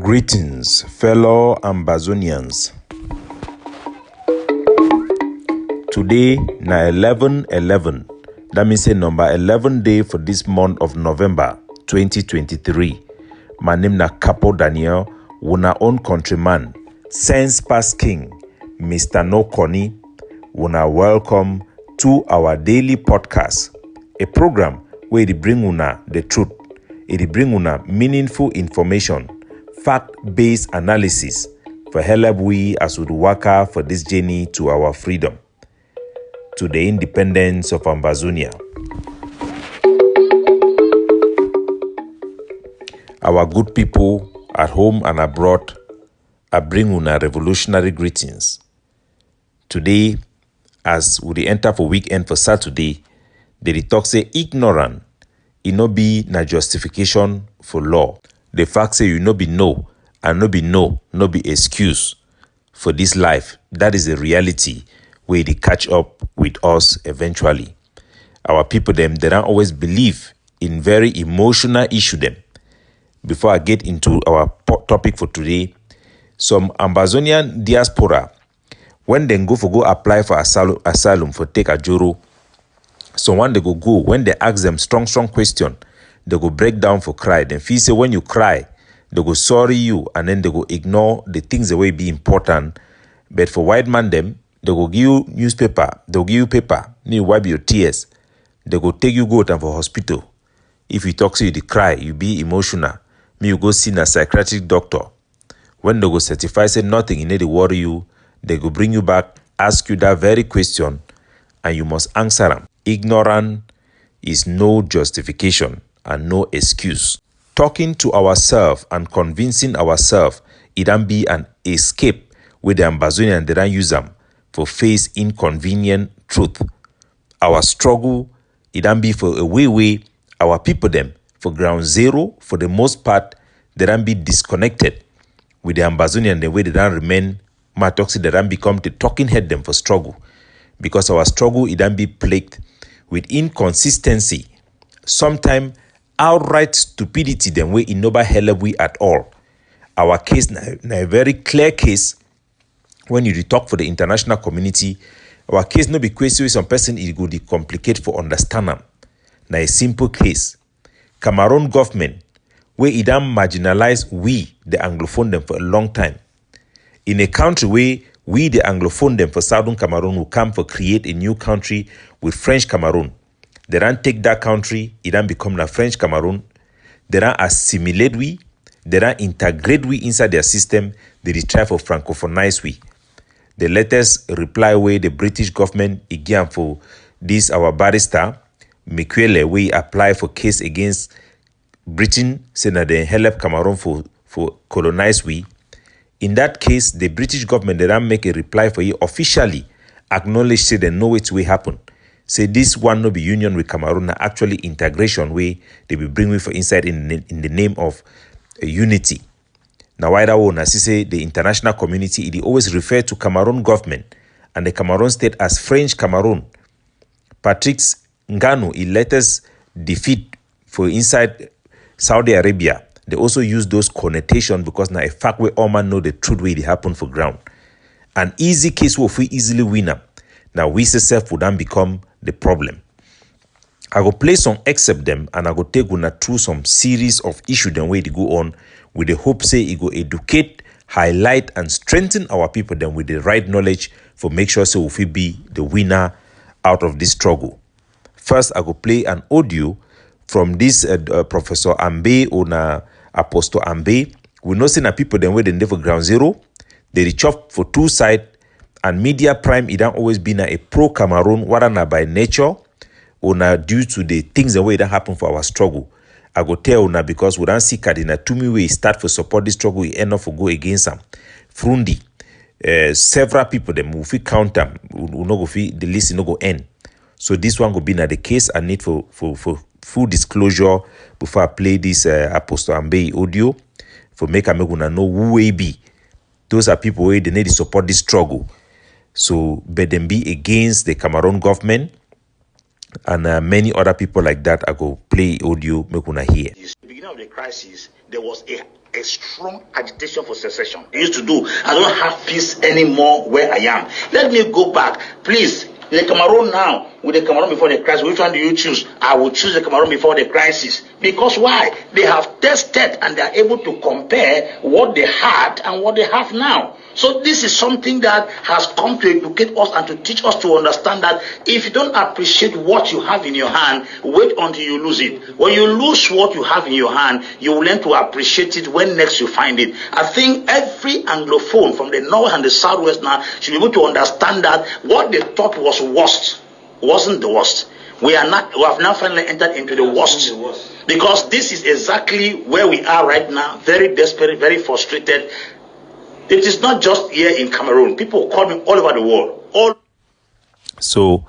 Greetings, fellow Ambazonians. Today, na 11/11. That means number 11 day for this month of November 2023. My name na Capo Daniel, una own countryman, sense past king, Mr. No Connie. Una welcome to our daily podcast, a program where it bring una the truth, it bring una meaningful information, fact-based analysis for help we as we work for this journey to our freedom, to the independence of Ambazonia. Our good people at home and abroad, I bring una revolutionary greetings. Today, as we enter for weekend for Saturday, the talk say ignorant, it no be na justification for law. The fact say you no be no, and no be excuse for this life. That is the reality where they catch up with us eventually. Our people they don't always believe in very emotional issue them. Before I get into our topic for today, some Ambazonian diaspora, when they go apply for asylum for take a juro, so when they go, when they ask them strong question, they go break down for cry. Then feel say when you cry, they go sorry you, and then they go ignore the things that will be important. But for white man them, they go give you newspaper, they go give you paper, you wipe your tears. They go take you go down for hospital. If you talk to you, they cry, you be emotional. You go see a psychiatric doctor. When they go certify say nothing, you need to worry you, they go bring you back, ask you that very question, and you must answer them. Ignorant is no justification and no excuse. Talking to ourselves and convincing ourselves, it don't be an escape with the Ambazonian, they don't use them for face inconvenient truth. Our struggle, it don't be for a way, our people them, for ground zero, for the most part, they don't be disconnected with the Ambazonian, the way they don't remain matoxi, they don't become the talking head them for struggle. Because our struggle, it don't be plagued with inconsistency, sometimes outright stupidity, then we in no help we at all. Our case na a very clear case. When you talk for the international community, our case no be question with some person it go complicate for understand them. Na a simple case. Cameroon government, where it don't marginalize we, the Anglophone them for a long time. In a country where we, the Anglophone them for Southern Cameroon, will come for create a new country with French Cameroon. They don't take that country, it don't become the French Cameroon. They don't assimilate we, they don't integrate we inside their system, they try for francophonize we. The latest reply way the British government again for this our barrister, Mikwele, we apply for case against Britain, saying that they help Cameroon for colonize we. In that case, the British government, they don't make a reply for you officially, acknowledge, say they know it will happen. Say this one no be union with Cameroon, actually integration way they will bring me for inside in the name of unity. Now why that one, as you say, the international community, it always refer to Cameroon government and the Cameroon state as French Cameroon. Patrick Nganu, in latest defeat for inside Saudi Arabia, they also use those connotations because now a fact where all man know the truth way it happen for ground. An easy case where we easily win them. Now we self would then become the problem. I go play some except them and I go take una through some series of issues then way to go on with the hope say it go educate, highlight and strengthen our people then with the right knowledge for make sure so we be the winner out of this struggle. First, I go play an audio from this Professor Ambe or Apostle Ambe. We know saying that people then where they never ground zero, they chop for two sides. And media prime, it don't always be a pro-Cameroon, whether not by nature or not due to the things the way that happen for our struggle. I go tell you now because we don't see Cardinal Tumi way start for support this struggle, we end up for go against them. Frundi, several people, them if we count them, we no go the list no go end. So this one go be na the case. I need for full disclosure before I play this Apostle Ambe audio for make una know who we be. Those are people where they need to support this struggle. So, but them be against the Cameroon government and many other people like that. I go play audio, make una hear. At the beginning of the crisis, there was a a strong agitation for secession. He used to do, I don't have peace anymore where I am. Let me go back. Please, the Cameroon now, with the Cameroon before the crisis, which one do you choose? I will choose the Cameroon before the crisis. Because why? They have tested and they are able to compare what they had and what they have now. So this is something that has come to educate us and to teach us to understand that if you don't appreciate what you have in your hand, wait until you lose it. When you lose what you have in your hand, you will learn to appreciate it when next you find it. I think every Anglophone from the north and the southwest now should be able to understand that what they thought was worst wasn't the worst. We have now finally entered into the worst. Because this is exactly where we are right now, very desperate, very frustrated. It is not just here in Cameroon. People call me all over the world. So,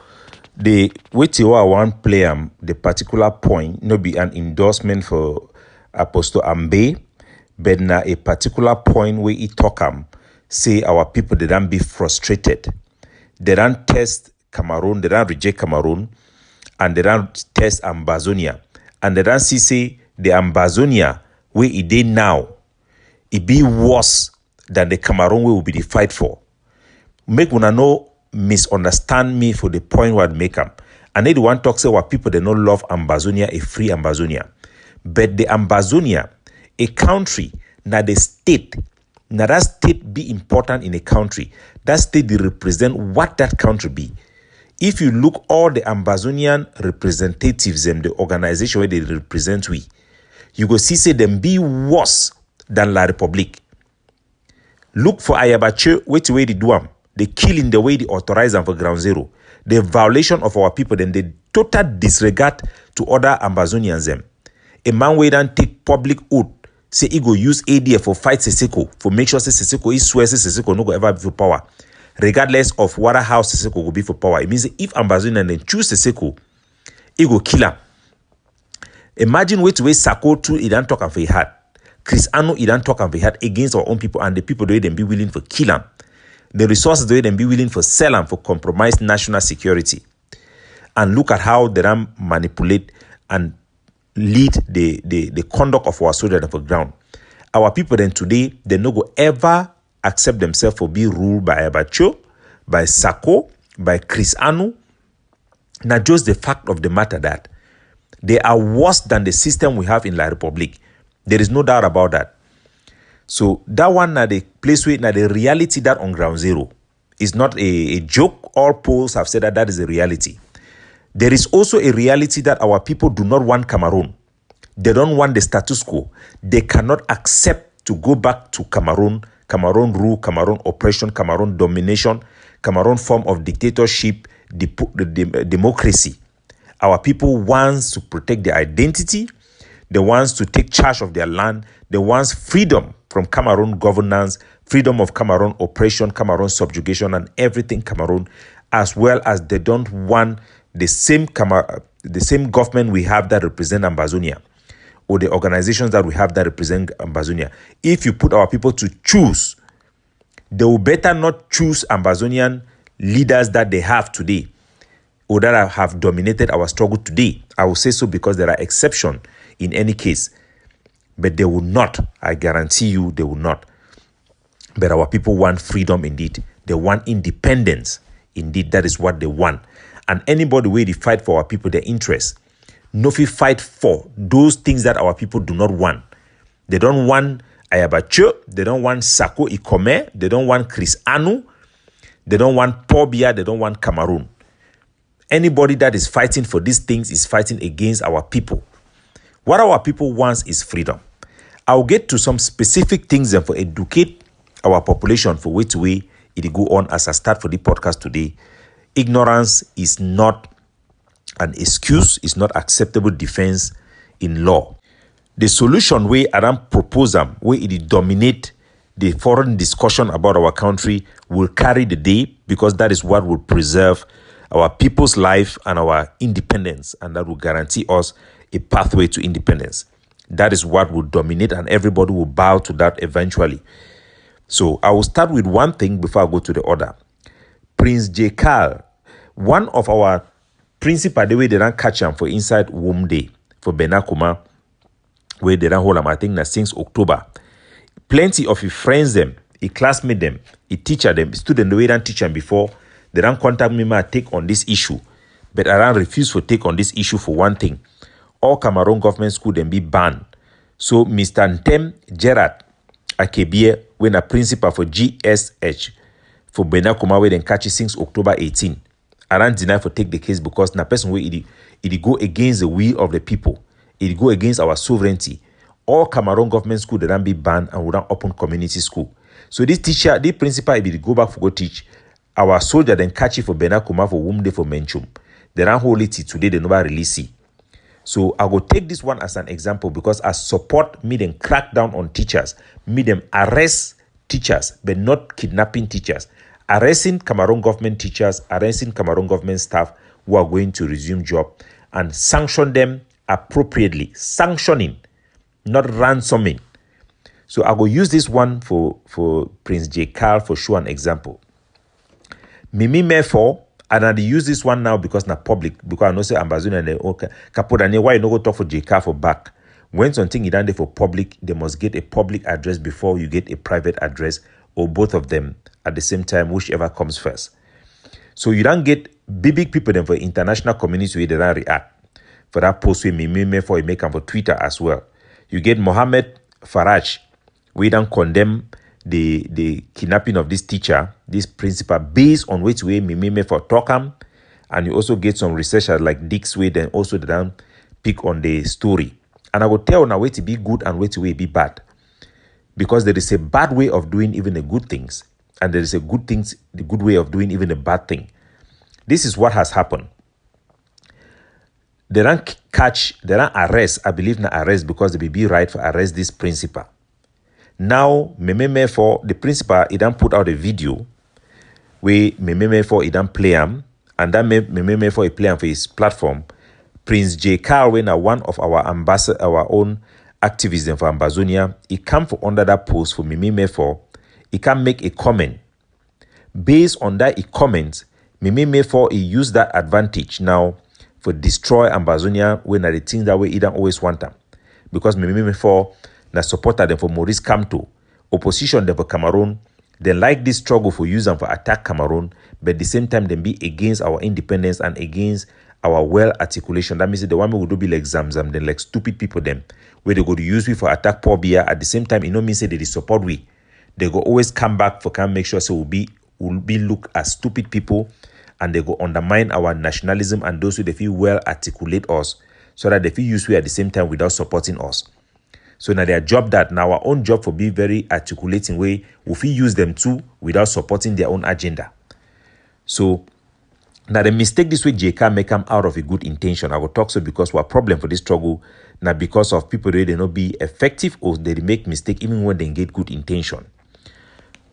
the which you want play the particular point, no be an endorsement for Apostle Ambe, but na a particular point where he talk say our people they don't be frustrated. They don't test Cameroon, they don't reject Cameroon, and they don't test Ambazonia. And they don't say the Ambazonia where it is now, it be worse than the Cameroon we will be the fight for. Make una no misunderstand me for the point where I make them. I need one talk say what people they don't love Ambazonia, a free Ambazonia. But the Ambazonia, a country, na the state, na that state be important in a country. That state they represent what that country be. If you look all the Ambazonian representatives and the organization where they represent you go see say them be worse than La Republique. Look for Ayabache, which way they do them. They kill in the way they authorize them for ground zero. The violation of our people, then they total disregard to other Ambazonians them. A man way don't take public oath, say he go use ADF for fight Seseko, for make sure say Seseko is swear say Seseko no go ever be for power. Regardless of what house Seseko will be for power. It means if Ambazonian then choose Seseko, he go kill him. Imagine which way Sako too he don't talk and for he had. Chris Anu, he don't talk and be hard against our own people and the people they be willing for kill them. The resources they be willing for sell them for compromise national security. And look at how they manipulate and lead the conduct of our soldiers on the ground. Our people then today, they no go ever accept themselves for being ruled by Abacho, by Sako, by Chris Anu. Not just the fact of the matter that they are worse than the system we have in La Republique. There is no doubt about that. So that one na the place where na the reality that on ground zero is not a joke. All polls have said that is a reality. There is also a reality that our people do not want Cameroon. They don't want the status quo. They cannot accept to go back to Cameroon rule, Cameroon oppression, Cameroon domination, Cameroon form of dictatorship, democracy. Our people wants to protect their identity. They want to take charge of their land. They want freedom from Cameroon governance, freedom of Cameroon oppression, Cameroon subjugation, and everything Cameroon, as well as they don't want the same government we have that represent Ambazonia, or the organizations that we have that represent Ambazonia. If you put our people to choose, they will better not choose Ambazonian leaders that they have today, or that have dominated our struggle today. I will say so because there are exceptions in any case. But they will not. I guarantee you they will not. But our people want freedom indeed. They want independence. Indeed, that is what they want. And anybody where they fight for our people, their interests, no fit fight for those things that our people do not want. They don't want Ayabacho. They don't want Sako Ikome. They don't want Chris Anu. They don't want Pobia. They don't want Cameroon. Anybody that is fighting for these things is fighting against our people. What our people wants is freedom. I'll get to some specific things and for educate our population for which way it go on as I start for the podcast today. Ignorance is not an excuse, it's not acceptable defense in law. The solution way Adam propose where it dominate the foreign discussion about our country will carry the day, because that is what will preserve our people's life and our independence, and that will guarantee us a pathway to independence. That is what will dominate, and everybody will bow to that eventually. So I will start with one thing before I go to the other. Prince J Carr, one of our principal, the way they don't catch him for inside Womb Day for Benakuma, where they don't hold him, I think that since October. Plenty of his friends them, he classmate them, he teacher them, student the way they teach them before, they don't contact me ma take on this issue. But I don't refuse to take on this issue for one thing. All Cameroon government school then be banned. So Mr. Ntem Gerard Akebie, when a principal for GSH for Benakuma, where then catch it since October 18. I don't deny for take the case because na person way it go against the will of the people. It go against our sovereignty. All Cameroon government school they don't be banned and would not open community school. So this teacher, this principal, if they go back for go teach, our soldier then catch it for Benakuma for whom they for Menchum. They don't hold it today, they never release it. So I will take this one as an example because I support me them crack down on teachers, me them arrest teachers, but not kidnapping teachers. Arresting Cameroon government teachers, arresting Cameroon government staff who are going to resume job and sanction them appropriately. Sanctioning, not ransoming. So I will use this one for Prince J Carr for show an example. Mimi Mefo, and I use this one now because na public, because I know say Ambazonia and okay, Capo Daniel, why you no go talk for J Carr for back? When something is done there for public, they must get a public address before you get a private address, or both of them at the same time, whichever comes first. So you don't get big people then for international community where they don't react. For that post with Mimi Mefo, you make them for Twitter as well. You get Mohammed Faraj, we don't condemn the kidnapping of this teacher, this principal, based on which way Mimi Mefo talk him, and you also get some researchers like Dick's way, then also they don't pick on the story. And I will tell now way to be good and way to way be bad. Because there is a bad way of doing even the good things, and there is a the good way of doing even a bad thing. This is what has happened. They don't arrest, I believe not arrest because they be right for arrest this principal. Now, Mimi Mefo, the principal, he don't put out a video where Mimi Mefo, he don't play him, and then Mimi Mefo, he play him for his platform. Prince J Carr, when one of our own activists for Ambazonia, he come for under that post for Mimi Mefo, he can make a comment. Based on that, he comments, Mimi Mefo, he used that advantage now for destroy Ambazonia when the things that way he don't always want them. Because Mimi Mefo, na supporter them for Maurice Kamto, opposition them for Cameroon, they like this struggle for use them for attack Cameroon, but at the same time they be against our independence and against our well articulation. That means the one who would do be like Zamzam, then like stupid people them, where they go to use we for attack poor beer. At the same time, it no mean say they support we. They go always come back for can make sure so we'll be look as stupid people, and they go undermine our nationalism and those who they feel well articulate us, so that they feel use we at the same time without supporting us. So now their job that now our own job for be very articulating way, if we use them too without supporting their own agenda. So now the mistake this way J Carr make come out of a good intention. I will talk so because what problem for this struggle now because of people they not be effective or they make mistake even when they get good intention.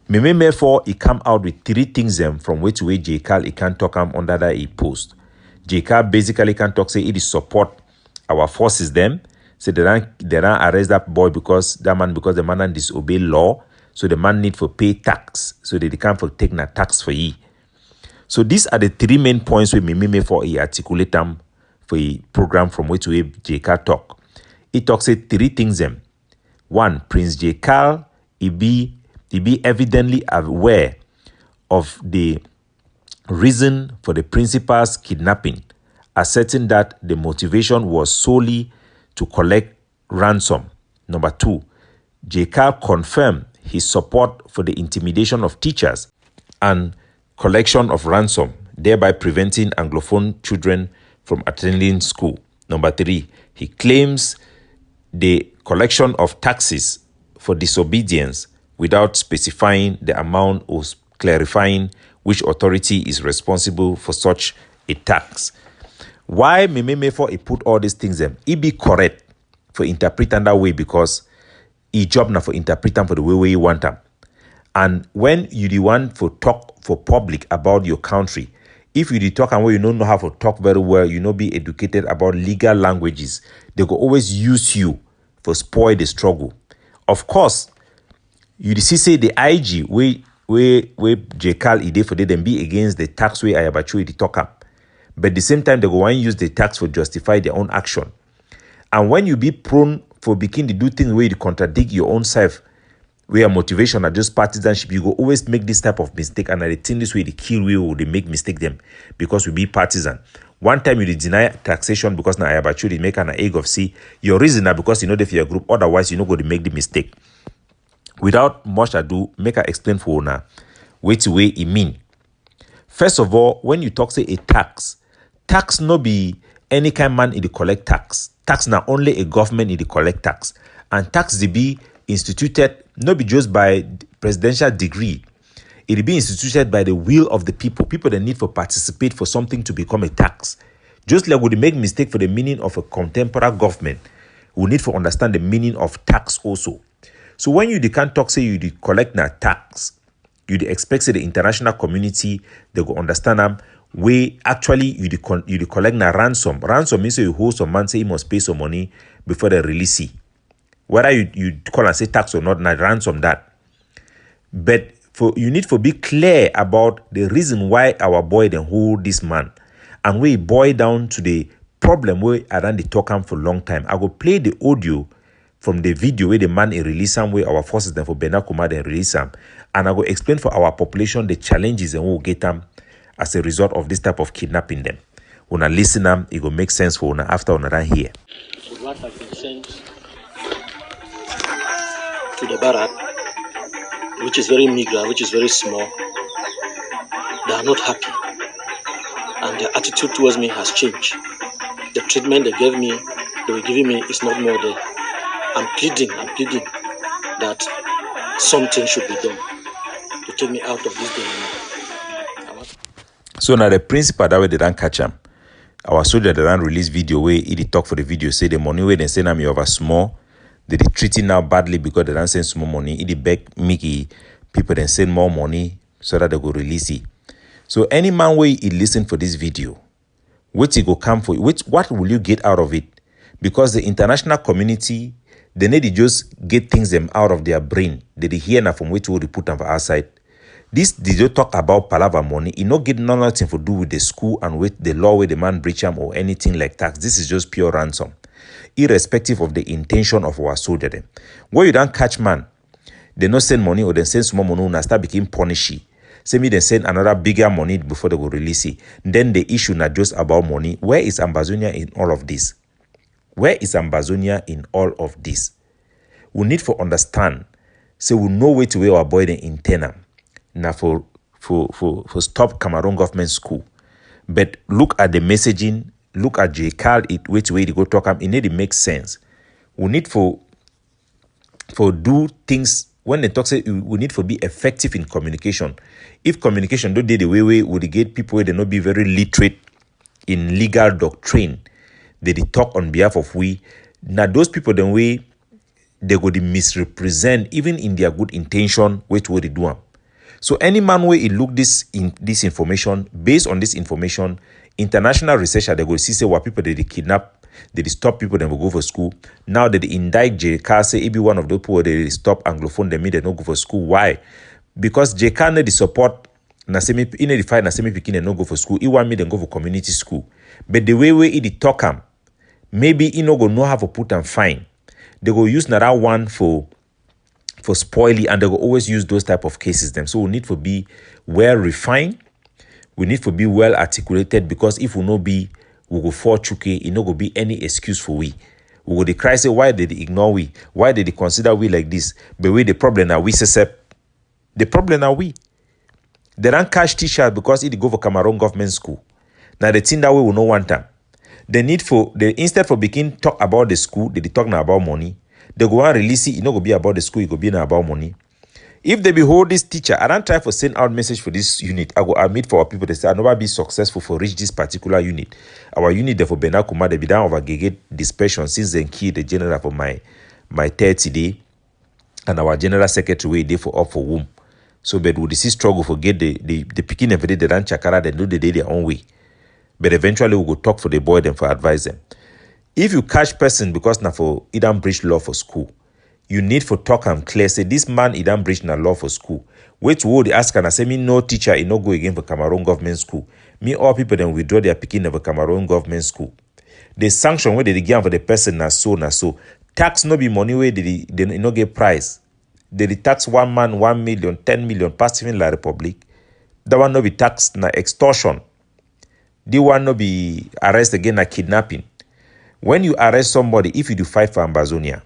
Mimi Mefo he come out with 3 things them from which way J Carr he can talk him under that he post. J Carr basically can talk say it is support our forces them. Say they don't arrest that boy because the man disobey law. So the man need for pay tax. So they can't for take na tax for ye. So these are the 3 main points where Mimi Mefo he articulate them for a program from which way J Carr talk. He talks say 3 things them. 1, Prince J Carr he be evidently aware of the reason for the principal's kidnapping, asserting that the motivation was solely to collect ransom. Number 2, J Carr confirmed his support for the intimidation of teachers and collection of ransom, thereby preventing Anglophone children from attending school. Number 3, he claims the collection of taxes for disobedience without specifying the amount or clarifying which authority is responsible for such a tax. Why Mimi Mefo he put all these things them? He be correct for interpreting that way because he job now for interpreting for the way you want them. And when you the one for talk for public about your country, if you the talk and where you don't know how to talk very well, you know be educated about legal languages, they will always use you for spoil the struggle. Of course, you see say the IG where J Carr he did for them be against the tax way I about you the talk up. But at the same time, they go and use the tax for justify their own action. And when you be prone for begin to do things where you contradict your own self, where motivation are just partisanship, you go always make this type of mistake, and I think this way they kill we or they make mistake them because we be partisan. One time you deny taxation because now I have actually make an egg of C. Your reason are because you know the fear group, otherwise you know go to make the mistake. Without much ado, make I explain for now which way it mean. First of all, when you talk say a tax no be any kind man in the collect tax. Tax now only a government in the collect tax. And tax they be instituted not be just by presidential degree. It be instituted by the will of the people. People that need for participate for something to become a tax. Just like we make mistake for the meaning of a contemporary government, we need to understand the meaning of tax also. So when you can't talk say you collect na tax, you expect say the international community they go understand them. We actually you collect na ransom. Ransom means you hold some man say he must pay some money before they release it. Whether you call and say tax or not, na ransom that. But you need to be clear about the reason why our boy then hold this man, and we boil down to the problem where I ran the talk am for a long time. I go play the audio from the video where the man release him, where our forces then for Benakuma then release him, and I go explain for our population the challenges and we will get them as a result of this type of kidnapping them. When I listen them, it will make sense for una after una run here. What have been sent to the barrack, which is very meager, which is very small. They are not happy, and their attitude towards me has changed. The treatment they were giving me is not more there. I'm pleading that something should be done to take me out of this dilemma. So now the principal that way they don't catch him. Our soldier they don't release video where he talk for the video, say the money where they send him over small. They treat it now badly because they don't send small money. He beg Mickey people then send more money so that they go release it. So any man way he listen for this video, what he go come for? What will you get out of it? Because the international community, they need to just get things them out of their brain. They hear now from which will put them for outside. This did you talk about palava money? It not get nothing to do with the school and with the law where the man breach them or anything like tax. This is just pure ransom, irrespective of the intention of our soldier. Them. Where you don't catch man, they not send money or they send small money and start becoming punishy. Say me they send another bigger money before they go release it. Then the issue not just about money. Where is Ambazonia in all of this? Where is Ambazonia in all of this? We need to understand. So we know where to where our boy the internal. Now for stop Cameroon government school. But look at the messaging, look at J Carr, which way to go talk it need to make sense. We need for do things when they talk say we need to be effective in communication. If communication don't do the way would get people where they not be very literate in legal doctrine, they talk on behalf of we. Now those people then way they go to misrepresent even in their good intention which way they do them. So any man where he look this information, based on this information, international researcher they go see say what people they kidnap, they stop people then will go for school. Now that they indict J Carr say he be one of those people they stop Anglophone they mean they don't go for school. Why? Because J Carr need the support Nasemi in the fight Nasemi Pikin and no go for school. He want me then go for community school. But the way he talk him, maybe he no go know how to put them fine. They go use another one for spoily, and they will always use those type of cases them. So we need to be well refined. We need to be well articulated, because if we no be, we go for chuke, it no go be any excuse for we. We go the cry say, why did they ignore we? Why did they consider we like this? But we the problem now we say the problem now we. They don't cash teachers because it go for Cameroon government school. Now the thing that we will no want them. They need for instead for begin talk about the school, they talk now about money. They go and release it, it not go be about the school, it go be now about money. If they behold this teacher, I don't try for send out message for this unit. I go admit for our people, they say I never be successful for reach this particular unit. Our unit therefore Benakuma, they be down over Gege dispersion since then key the general for my 30 day, and our general secretary way day for up for womb. So but would this struggle for get the picking every day, they run chakara, they do the day their own way. But eventually we go talk for the boy then for advise them. If you catch person because now for he don't breach law for school, you need for talk and clear. Say this man he don't breach na law for school. Which would ask and I say me no teacher he no go again for Cameroon government school. Me all people then withdraw their picking of a Cameroon government school. The sanction where they give for the person na so. Tax no be money where they no get price. they tax one man 1 million, 10 million, pass even La Republic. That one no be tax na extortion. The one no be arrest again na kidnapping. When you arrest somebody, if you do fight for Ambazonia,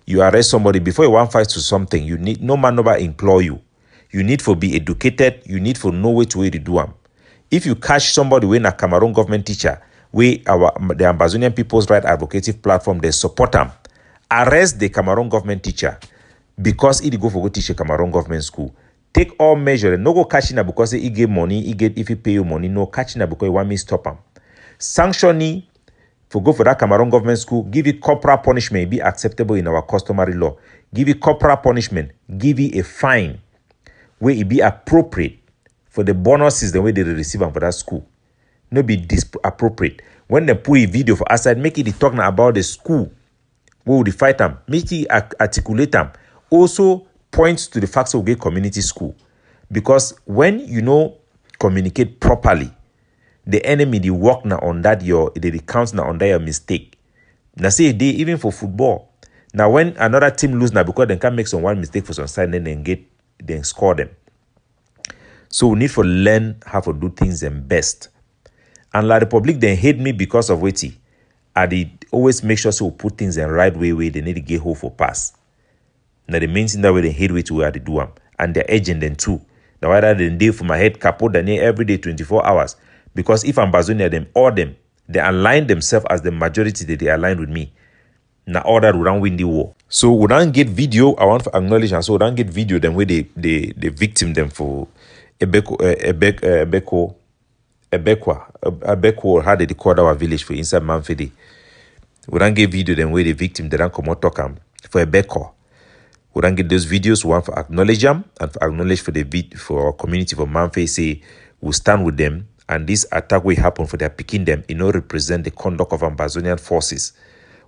you arrest somebody before you want fight to something, you need no man never employ you. You need for be educated, you need for know which way to do them. If you catch somebody when a Cameroon government teacher, the Ambazonian People's Right Advocative Platform, they support them. Arrest the Cameroon government teacher because he go for go teach a Cameroon government school. Take all measures. No go catch him because he get money, if he pay you money, no catch him because he want me stop him. Sanctioning for go for that Cameroon government school, give it corporal punishment, be acceptable in our customary law. Give it corporal punishment, give it a fine where it be appropriate for the bonuses the way they receive them for that school. No be appropriate. When they put a video for outside, make it talk now about the school. We will fight them. Make it articulate them. Also points to the facts of gay community school. Because when you know communicate properly, the enemy they work now on that they count now on that your mistake. Now say they even for football. Now when another team lose now because they can make some one mistake for some side, then score them. So we need to learn how to do things them best. And La Republic they hate me because of waiting. And they always make sure so we put things in the right way they need to get home for pass. Now the main thing that way they hate way to where they do them. And they're agent then too. Now why that they do for my head Capo Daniel every day 24 hours. Because if Ambazonia them, they align themselves as the majority that they align with me. Now order we don't win the war. So we don't get video, I want to acknowledge, and so we don't get video them where they victim them for Ebeko, how they call our village for inside Manfede. We don't get video them where the victim they don't come out talk for Ebeko. We don't get those videos. We want to acknowledge them and for acknowledge for our community for Manfede say we stand with them and this attack will happen for their picking them. It no represent the conduct of Ambazonian forces.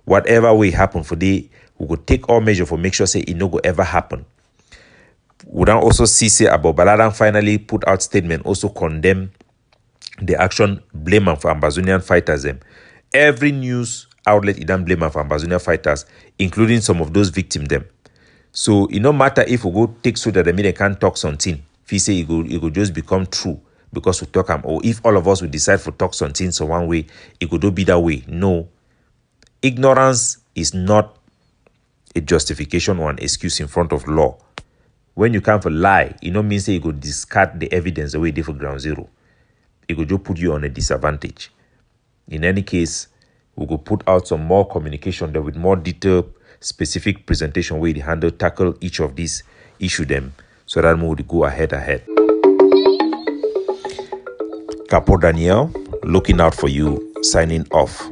Whatever will happen for they, we will take all measure for make sure say it no go ever happen. We don't also see say about Balaran finally put out statement also condemn the action, blame them for Ambazonian fighters them. Every news outlet it don't blame them for Ambazonian fighters, including some of those victims them. So it no matter if we go take so that they can't talk something. If he say it go just become true because we talk or if all of us will decide for talk something so one way, it could be that way. No. Ignorance is not a justification or an excuse in front of law. When you come for lie, it don't mean say you go discard the evidence the way they for ground zero. It could just put you on a disadvantage. In any case, we will put out some more communication there with more detailed, specific presentation where they tackle each of these issue them so that we will go ahead. Capo Daniel, looking out for you, signing off.